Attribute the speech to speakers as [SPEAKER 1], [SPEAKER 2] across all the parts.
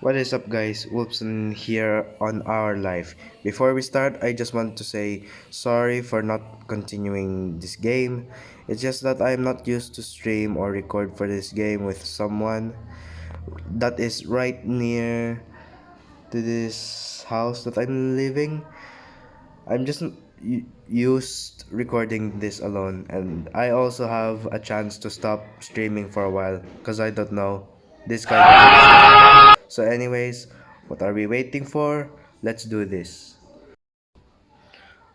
[SPEAKER 1] What is up, guys? Wolfson here on Our Life. Before we start, I just want to say sorry for not continuing this game. It's just that I'm not used to stream or record for this game with someone that is right near to this house that I'm living. I'm just used recording this alone, and I also have a chance to stop streaming for a while because I don't know this kind of stuff. So, anyways, what are we waiting for? Let's do this.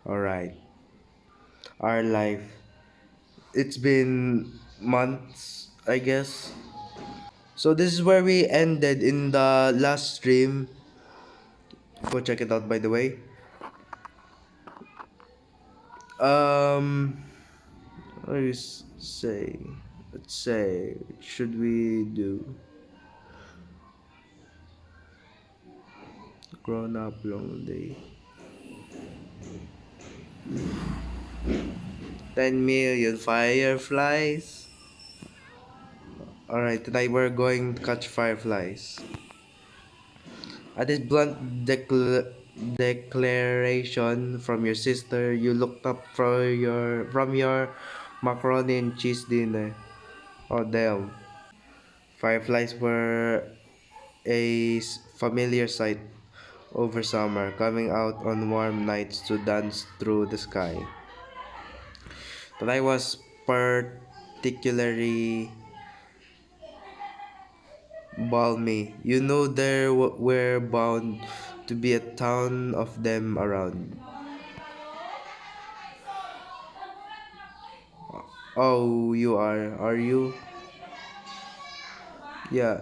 [SPEAKER 1] Alright, our life. It's been months, I guess. So, this is where we ended in the last stream. Go check it out, by the way. Um, what do you say? Let's say, what should we do? Grown up long day. 10 million fireflies. Alright, tonight we're going to catch fireflies. At this blunt declaration from your sister, you looked up from your macaroni and cheese dinner. Oh damn. Fireflies were a familiar sight over summer, coming out on warm nights to dance through the sky. Tonight was particularly balmy. You know there were bound to be a ton of them around. Oh, you are you? Yeah.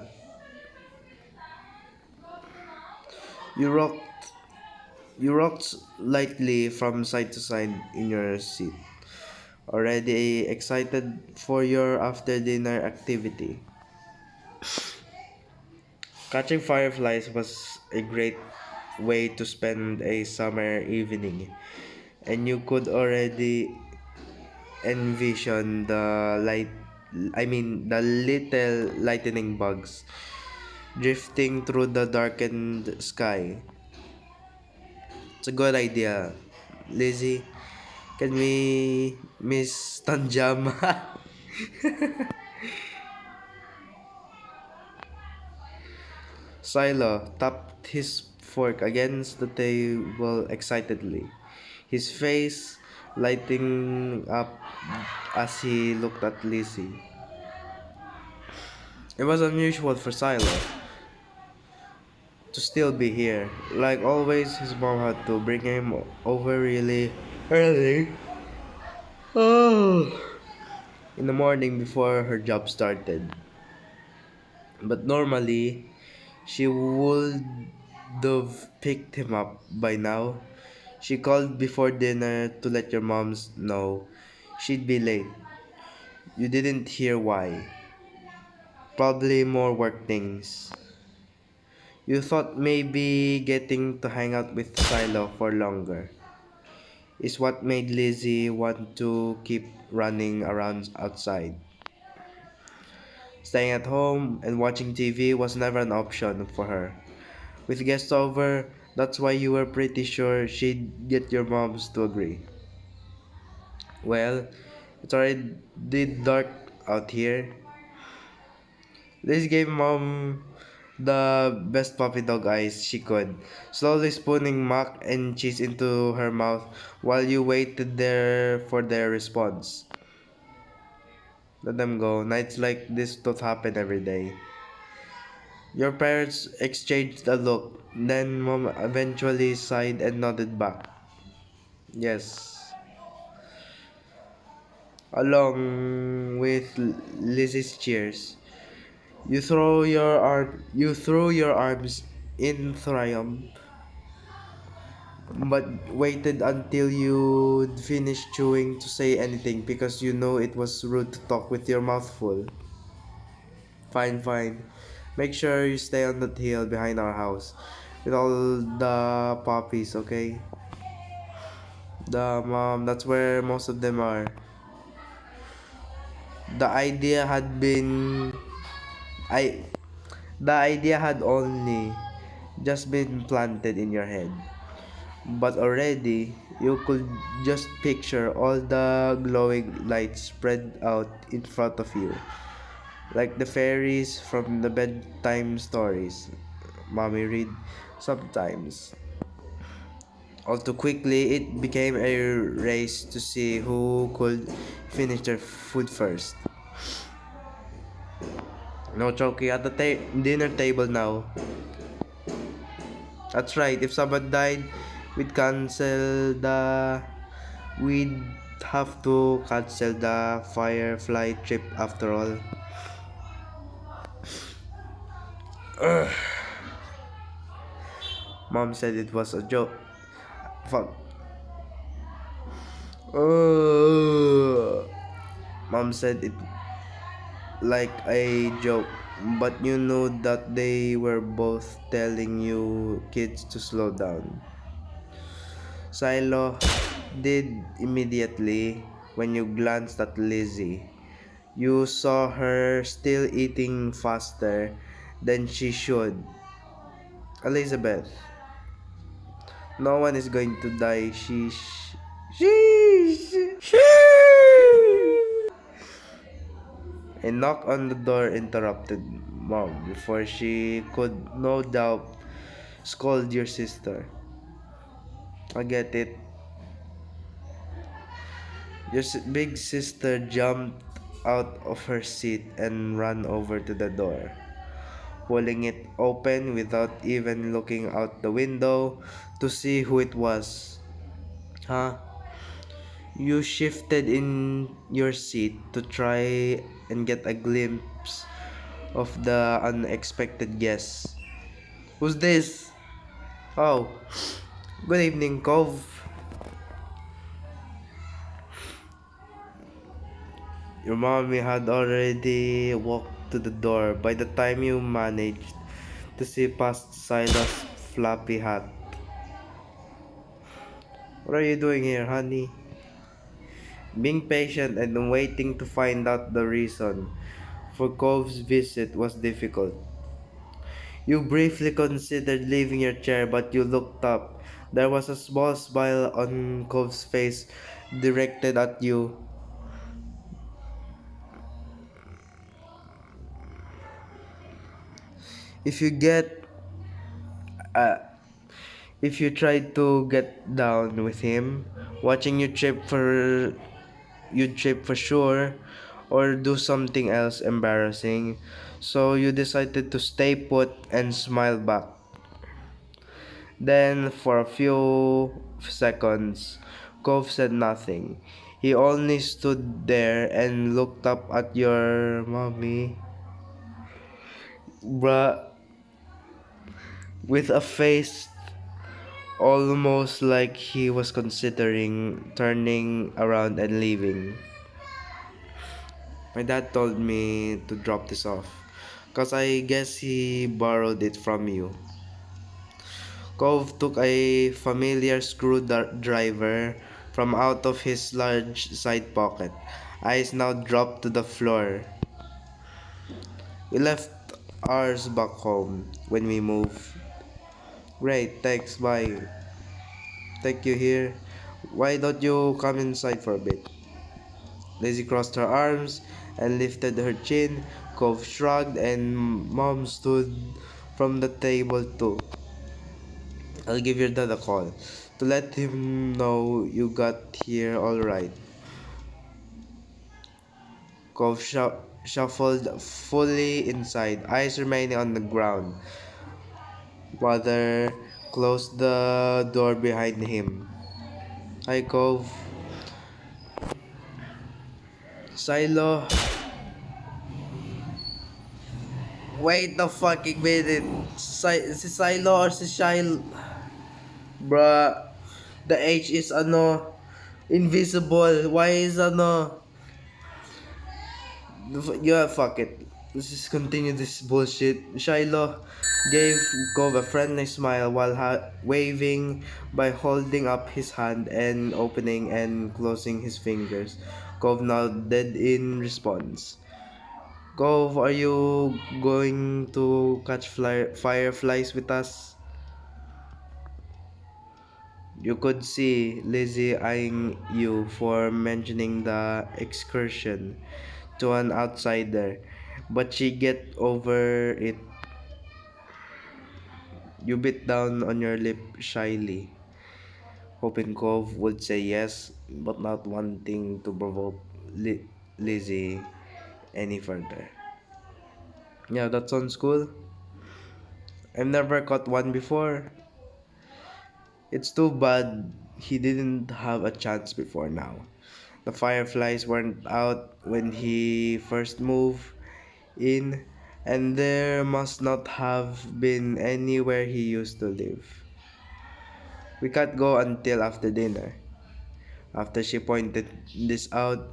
[SPEAKER 1] You rocked you rocked lightly from side to side in your seat, already excited for your after dinner activity. Catching fireflies was a great way to spend a summer evening, and you could already envision the little lightning bugs drifting through the darkened sky. It's a good idea. Lizzie, can we miss Tanjama? Silo tapped his fork against the table excitedly, his face lighting up as he looked at Lizzie. It was unusual for Silo to still be here. Like always, his mom had to bring him over really early. Oh. In the morning before her job started. But normally, she would have picked him up by now. She called before dinner to let your moms know she'd be late. You didn't hear why. Probably more work things. You thought maybe getting to hang out with Silo for longer is what made Lizzie want to keep running around outside. Staying at home and watching TV was never an option for her. With guests over, that's why you were pretty sure she'd get your moms to agree. Well, it's already dark out here. Liz gave mom the best puppy dog eyes she could, slowly spooning mac and cheese into her mouth while you waited there for their response. Let them go. Nights like this don't happen every day. Your parents exchanged a look, then mom eventually sighed and nodded back. Yes. Along with Lizzie's cheers. You threw your arms in triumph, but waited until you'd finished chewing to say anything because you know it was rude to talk with your mouth full. Fine, fine. Make sure you stay on that hill behind our house with all the puppies, okay? That's where most of them are. The idea had been I The idea had only just been planted in your head, but already you could just picture all the glowing lights spread out in front of you, like the fairies from the bedtime stories mommy read sometimes. All too quickly, it became a race to see who could finish their food first. No choking at the dinner table now. That's right, if someone died, we'd cancel the... We'd have to cancel the Firefly trip after all. Mom said it was a joke. Fuck. Mom said it like a joke, but you know that they were both telling you kids to slow down. Silo did immediately when you glanced at Lizzie. You saw her still eating faster than she should. Elizabeth, no one is going to die. Sheesh. Sheesh. A knock on the door interrupted Mom before she could no doubt scold your sister. I get it. Your big sister jumped out of her seat and ran over to the door, pulling it open without even looking out the window to see who it was. Huh? You shifted in your seat to try and get a glimpse of the unexpected guest. Who's this? Oh, good evening, Cove. Your mommy had already walked to the door by the time you managed to see past Silas' floppy hat. What are you doing here, honey? Being patient and waiting to find out the reason for Cove's visit was difficult. You briefly considered leaving your chair, but you looked up. There was a small smile on Cove's face directed at you. If you get uh, if you tried to get down with him, watching you'd trip for sure or do something else embarrassing. So you decided to stay put and smile back. Then for a few seconds, Cove said nothing. He only stood there and looked up at your mommy, bruh, with a face almost like he was considering turning around and leaving. My dad told me to drop this off, cause I guess he borrowed it from you. Cove took a familiar screwdriver from out of his large side pocket. Eyes now dropped to the floor. We left ours back home when we moved. Great, thanks, bye. Take you here. Why don't you come inside for a bit? Daisy crossed her arms and lifted her chin. Cove shrugged and Mom stood from the table too. I'll give your dad a call to let him know you got here alright. Cove shuffled fully inside, eyes remaining on the ground. Mother closed the door behind him. Hi, Cove. Silo. Wait a fucking minute. Si Silo or si Shil? Bruh. The H is invisible. Why is Yeah, fuck it. Let's just continue this bullshit. Shiloh gave Cove a friendly smile while waving by holding up his hand and opening and closing his fingers. Cove nodded in response. Cove, are you going to catch fireflies with us? You could see Lizzie eyeing you for mentioning the excursion to an outsider, but she get over it. You bit down on your lip shyly, hoping Cove would say yes, but not wanting to provoke Lizzie any further. Yeah, that sounds cool. I've never caught one before. It's too bad he didn't have a chance before now. The fireflies weren't out when he first moved in, and there must not have been anywhere he used to live. We can't go until after dinner. After she pointed this out,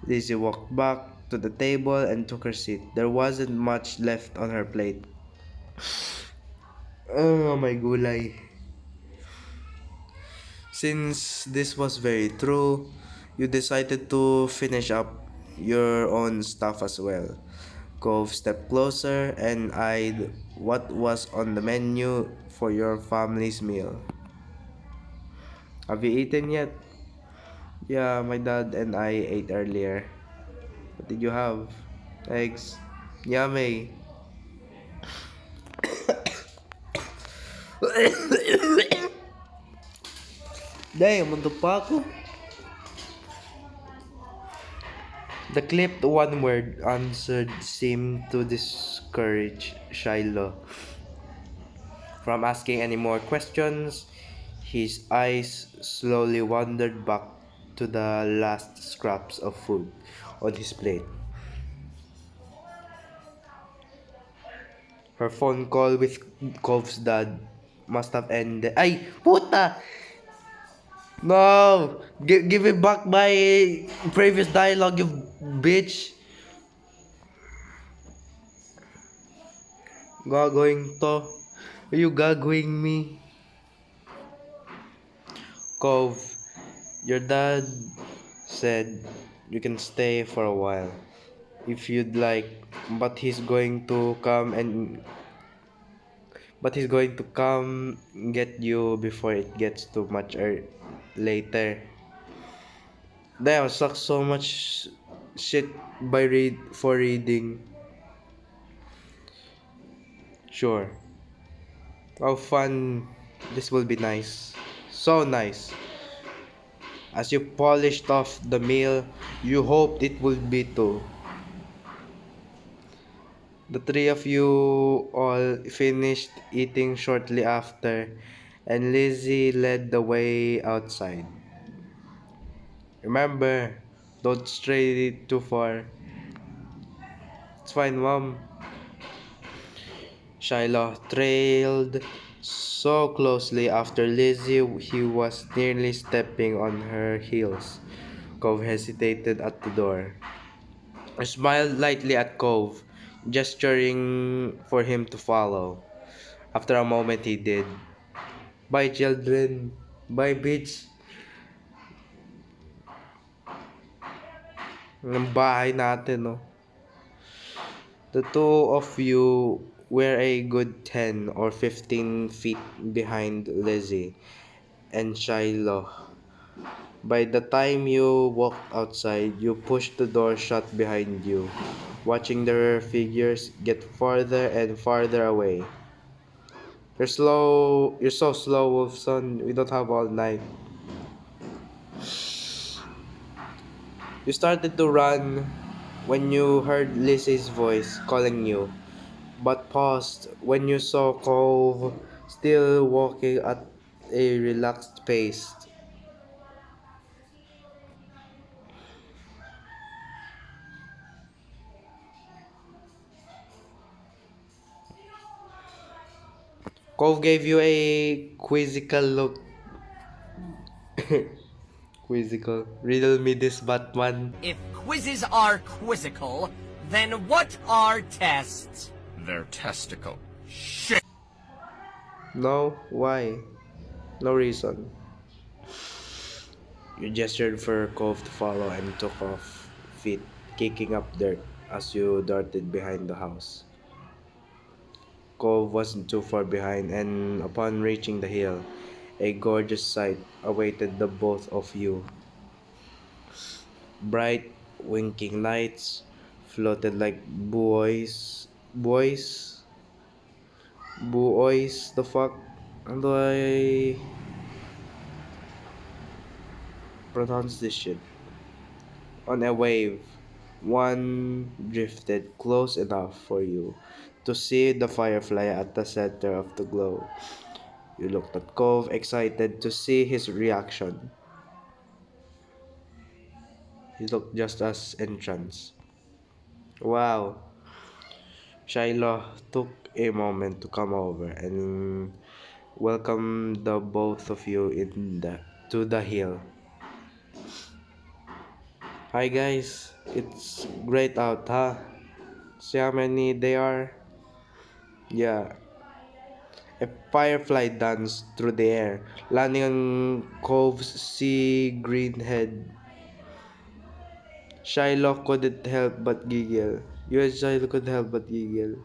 [SPEAKER 1] Lizzie walked back to the table and took her seat. There wasn't much left on her plate. Oh, my gulay. Since this was very true, you decided to finish up your own stuff as well. Cove stepped closer and eyed what was on the menu for your family's meal. Have you eaten yet? Yeah, my dad and I ate earlier. What did you have? Eggs. Yummy. Damn, ano pa ako? The clipped one-word answer seemed to discourage Shiloh from asking any more questions. His eyes slowly wandered back to the last scraps of food on his plate. Her phone call with Cove's dad must have ended. Ay, puta! No! Give me back my previous dialogue, you bitch! Gagawin to. Are you gagawin me? Cove, your dad said you can stay for a while if you'd like, but he's going to come get you before it gets too much later. Damn, sucks so much shit by reading. Sure. How fun this will be nice. So nice. As you polished off the meal, you hoped it would be too. The three of you all finished eating shortly after, and Lizzie led the way outside. Remember, don't stray too far. It's fine, Mom. Shiloh trailed so closely after Lizzie he was nearly stepping on her heels. Cove hesitated at the door. I smiled lightly at Cove, gesturing for him to follow. After a moment he did. Bye, children. Bye, bitch. Ang bahay natin, no? The two of you were a good 10 or 15 feet behind Lizzie and Shiloh. By the time you walked outside, you pushed the door shut behind you, watching their figures get farther and farther away. You're so slow, Wolfson. We don't have all night. You started to run when you heard Lizzie's voice calling you, but paused when you saw Cove still walking at a relaxed pace. Cove gave you a quizzical look. Quizzical. Riddle me this, Batman.
[SPEAKER 2] If quizzes are quizzical, then what are tests?
[SPEAKER 3] Their testicle.
[SPEAKER 1] No? Why? No reason. You gestured for Cove to follow and took off feet, kicking up dirt. as you darted behind the house. Cove wasn't too far behind, and upon reaching the hill, a gorgeous sight awaited the both of you. Bright, winking lights floated like buoys, the fuck? How do I pronounce this shit? On a wave, one drifted close enough for you to see the firefly at the center of the glow. You looked at Cove, excited to see his reaction. He looked just as entranced. Wow. Shiloh took a moment to come over and welcome the both of you to the hill. Hi guys, it's great out, huh? See how many they are? Yeah, a firefly danced through the air, landing on Cove's sea green head. Shiloh couldn't help but giggle. You and Shiloh couldn't help but giggle.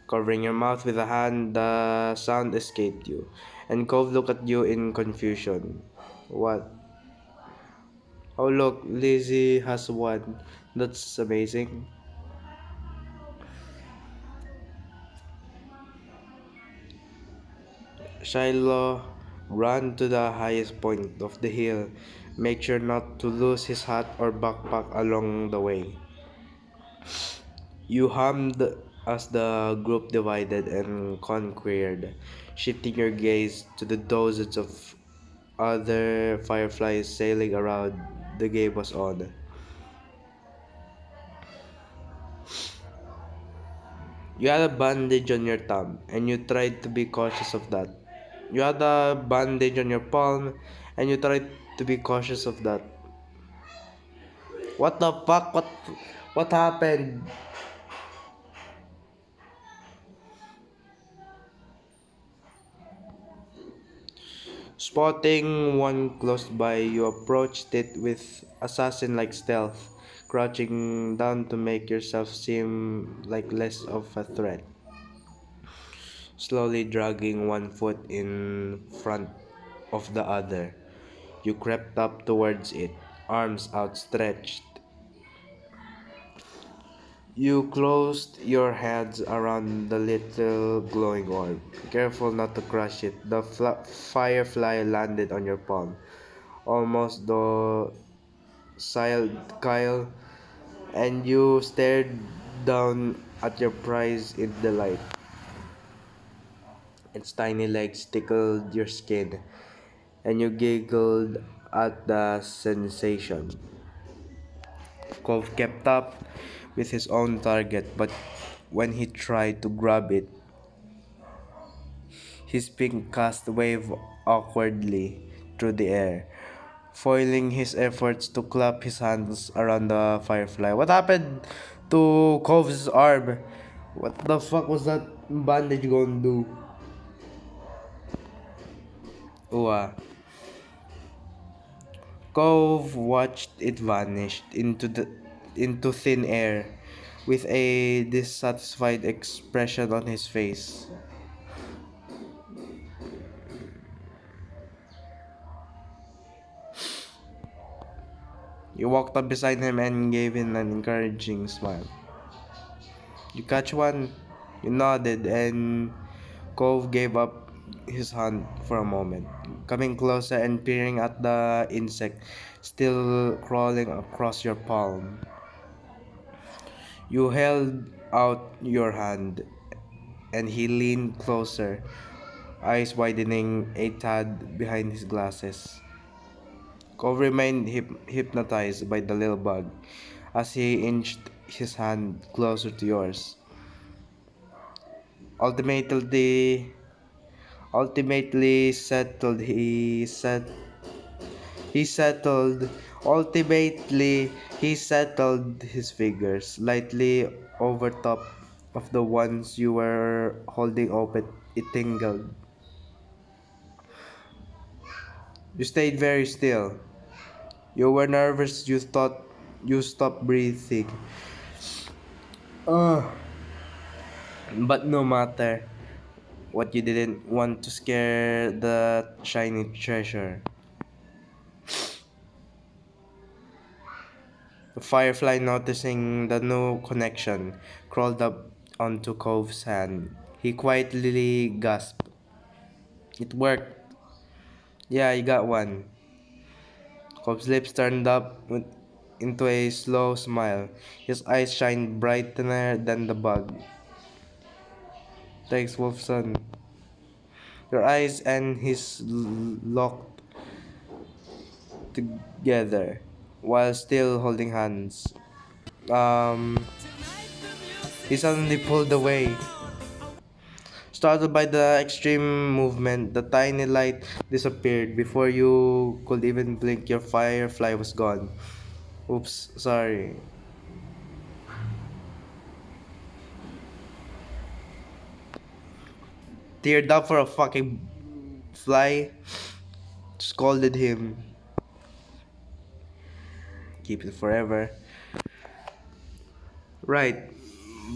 [SPEAKER 1] Covering your mouth with a hand, the sound escaped you, and Cove looked at you in confusion. What? Oh look, Lizzie has won. That's amazing. Shiloh ran to the highest point of the hill, make sure not to lose his hat or backpack along the way. You hummed as the group divided and conquered, shifting your gaze to the dozens of other fireflies sailing around the game was on. You had a bandage on your thumb, and you tried to be cautious of that. You had a bandage on your palm, and you tried to be cautious of that. What the fuck? What happened? Spotting one close by, you approached it with assassin-like stealth, crouching down to make yourself seem like less of a threat. Slowly dragging one foot in front of the other, you crept up towards it, arms outstretched. You closed your hands around the little glowing orb, careful not to crush it. The firefly landed on your palm, almost docile, Kyle, and you stared down at your prize in delight. Its tiny legs tickled your skin, and you giggled at the sensation. Cove kept up with his own target, but when he tried to grab it, his pink cast waved awkwardly through the air, foiling his efforts to clap his hands around the firefly. What happened to Cove's arm? What the fuck was that bandage gonna do? Ua. Cove watched it vanish into thin air with a dissatisfied expression on his face. You walked up beside him and gave him an encouraging smile. You catch one? You nodded, and Cove gave up his hand for a moment, coming closer and peering at the insect still crawling across your palm. You held out your hand, and he leaned closer, eyes widening a tad behind his glasses. Cove remained hypnotized by the little bug as he inched his hand closer to yours. Ultimately, ultimately settled. He settled. Ultimately, he settled his fingers lightly over top of the ones you were holding open. It tingled. You stayed very still, You were nervous, you thought you stopped breathing. Uh, but no matter what, you didn't want to scare the shiny treasure. The firefly, noticing the no connection, crawled up onto Cove's hand. He quietly gasped. It worked. Yeah, I got one. Cove's lips turned up into a slow smile. His eyes shined brighter than the bug. Thanks, Wolfson. Your eyes and his locked together while still holding hands. Um, he suddenly pulled away. Startled by the extreme movement, the tiny light disappeared. Before you could even blink, your firefly was gone. Oops, sorry. Teared up for a fucking fly, scolded him. Keep it forever. Right,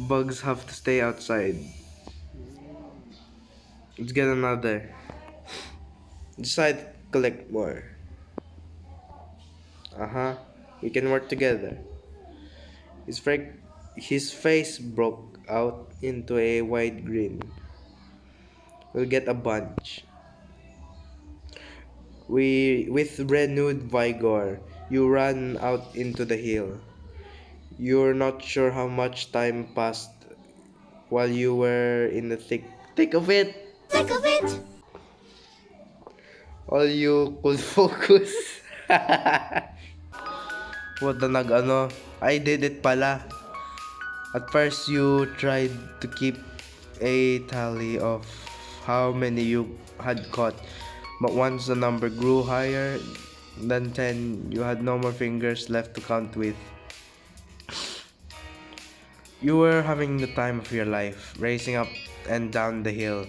[SPEAKER 1] bugs have to stay outside. Let's get another. Decide to collect more. Uh-huh. We can work together. His face broke out into a wide grin. We'll get a bunch. With renewed vigor, you ran out into the hill. You're not sure how much time passed while you were in the thick of it.
[SPEAKER 3] Think of it.
[SPEAKER 1] All you could focus. What the nag-ano? I did it pala. At first, you tried to keep a tally of how many you had caught, but once the number grew higher than 10, you had no more fingers left to count with. You were having the time of your life, racing up and down the hill,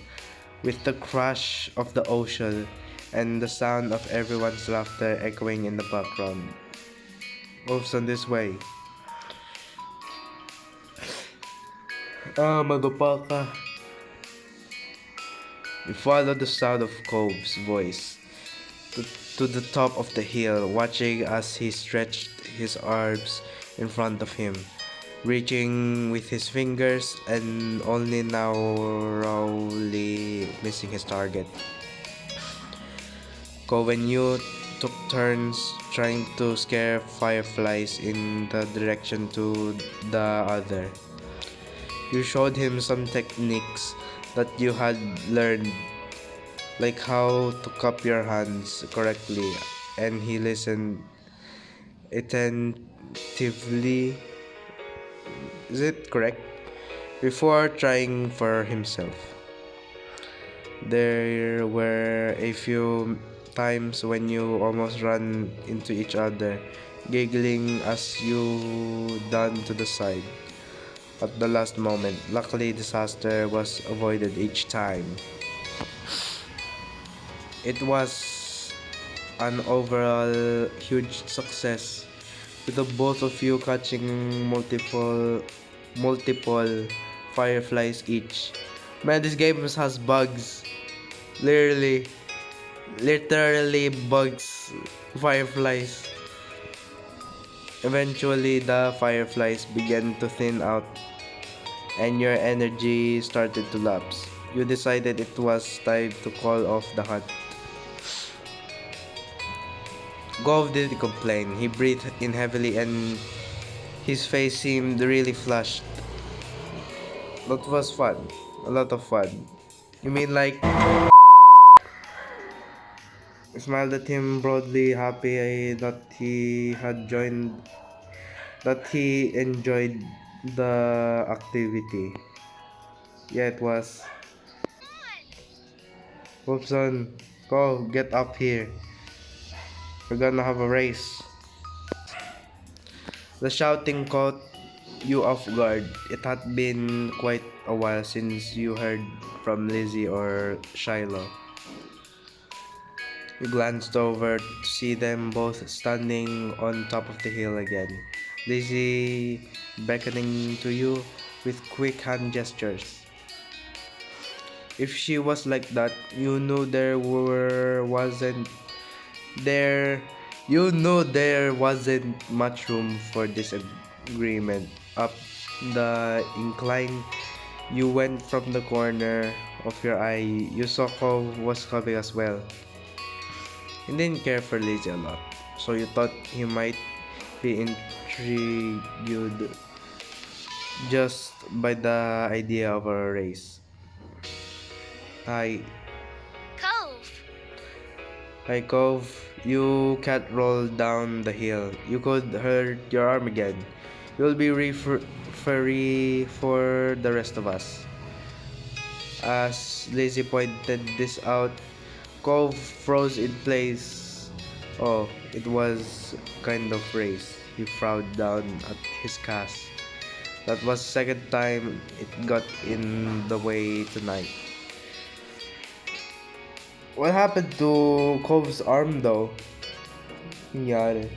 [SPEAKER 1] with the crash of the ocean and the sound of everyone's laughter echoing in the background. Moves on this way. Ah, magpaka. You followed the sound of Cove's voice to, to the top of the hill, watching as he stretched his arms in front of him, reaching with his fingers and only now narrowly missing his target. Cove and you took turns trying to scare fireflies in the direction to the other. You showed him some techniques that you had learned, like how to cup your hands correctly, and he listened attentively. Is it correct? Before trying for himself. There were a few times when you almost ran into each other, giggling as you done to the side. At the last moment, luckily disaster was avoided each time. It was an overall huge success, with the both of you catching multiple fireflies each. Man, this game has bugs. Literally, literally bugs, fireflies. Eventually, the fireflies began to thin out and your energy started to lapse. You decided it was time to call off the hunt. Gov didn't complain. He breathed in heavily and his face seemed really flushed. That was fun. A lot of fun. You mean like smiled at him broadly, happy that he enjoyed the activity. Yeah, it was. Wolfson, go, get up here. We're gonna have a race. The shouting caught you off guard. It had been quite a while since you heard from Lizzie or Shiloh. You glanced over to see them both standing on top of the hill again, Lizzie beckoning to you with quick hand gestures. If she was like that, you knew there there wasn't much room for disagreement. Up the incline you went from the corner of your eye, you saw Cove was coming as well. He didn't care for Lizzie a lot, so you thought he might be intrigued just by the idea of a race. Hi,
[SPEAKER 3] Cove!
[SPEAKER 1] hi Cove, you can't roll down the hill. You could hurt your arm again. You'll be free for the rest of us. As Lizzie pointed this out, Cove froze in place. Oh, it was kind of race. He frowned down at his cast. That was second time it got in the way tonight. What happened to Cove's arm though? Nangyari.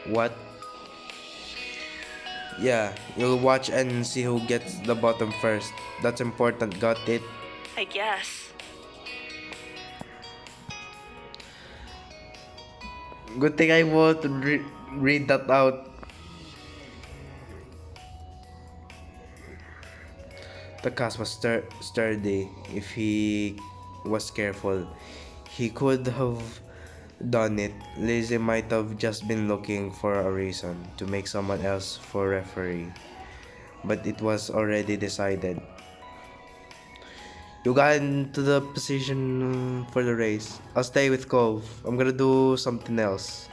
[SPEAKER 1] What? Yeah, you'll watch and see who gets the bottom first. That's important, got it?
[SPEAKER 3] I guess.
[SPEAKER 1] Good thing I won't read that out. The cast was sturdy. If he was careful, he could have done it. Lizzie might have just been looking for a reason to make someone else for referee, but it was already decided. You got into the position for the race. I'll stay with Cove. I'm gonna do something else.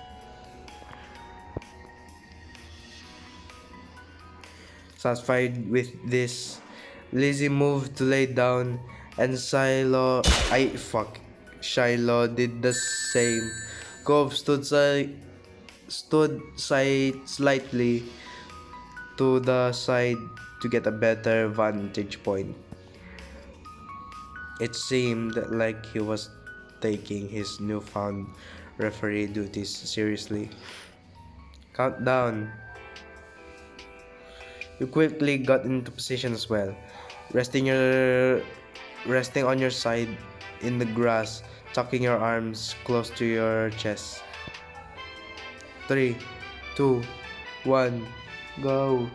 [SPEAKER 1] Satisfied with this, Lizzie moved to lay down, and Shiloh did the same. Cove stood slightly to the side to get a better vantage point. It seemed like he was taking his newfound referee duties seriously. Countdown. You quickly got into position as well, resting your resting on your side in the grass, tucking your arms close to your chest. 3, 2, 1, go.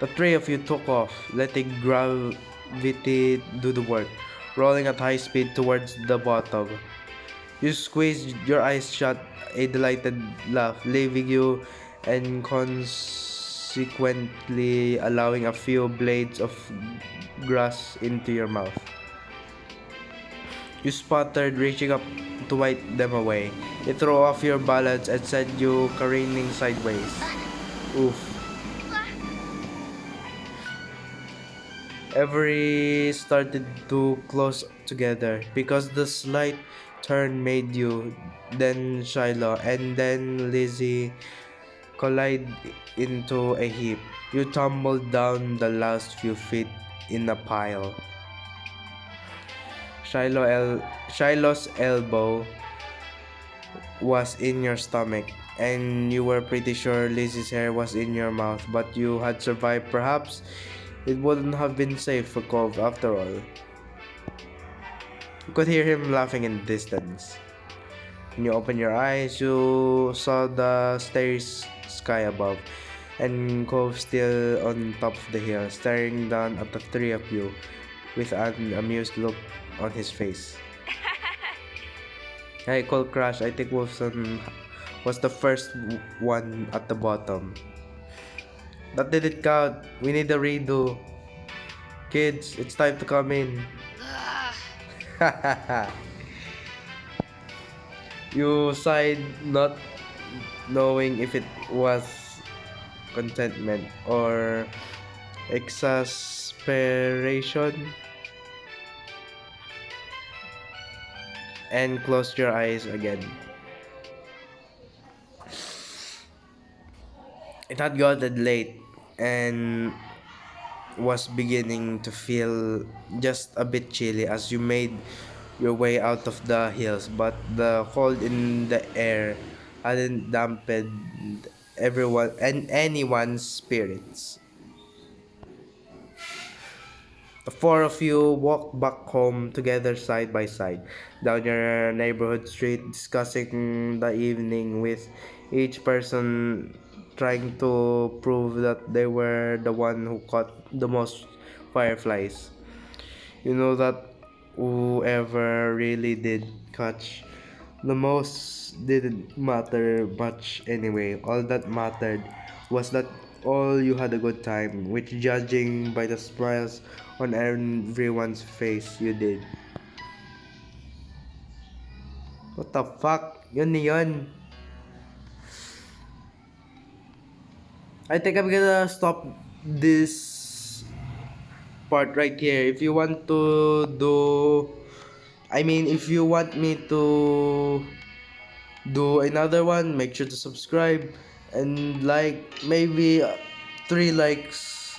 [SPEAKER 1] The three of you took off, letting gravity do the work, rolling at high speed towards the bottom. You squeezed your eyes shut, a delighted laugh, leaving you and consequently allowing a few blades of grass into your mouth. You sputtered, reaching up to wipe them away. It threw off your balance and sent you careening sideways. Oof. Every started to close together because the slight turn made you, then Shiloh, and then Lizzie collide into a heap. You tumbled down the last few feet in a pile. Shiloh's elbow was in your stomach, and you were pretty sure Lizzie's hair was in your mouth, but you had survived. Perhaps it wouldn't have been safe for Cove after all. You could hear him laughing in the distance. When you opened your eyes, you saw the starry sky above, and Cove still on top of the hill, staring down at the three of you with an amused look on his face. Hey, Cole Crash, I think Wolfson was the first one at the bottom. That didn't count. We need a redo. Kids, it's time to come in. You sighed, not knowing if it was contentment or exasperation, and closed your eyes again. It had gotten late. and was beginning to feel just a bit chilly as you made your way out of the hills, but the cold in the air hadn't dampened everyone and anyone's spirits. The four of you walked back home together side by side down your neighborhood street, discussing the evening with each person trying to prove that they were the one who caught the most fireflies. You know that whoever really did catch the most didn't matter much anyway. All that mattered was that all you had a good time, which judging by the smiles on everyone's face, you did. What the fuck? Yun na yun. I think I'm gonna stop this part right here. If you want to do... if you want me to do another one, make sure to subscribe and like, maybe 3 likes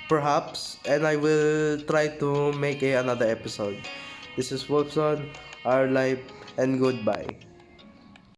[SPEAKER 1] perhaps, and I will try to make another episode. This is Wolfson, our life, and goodbye.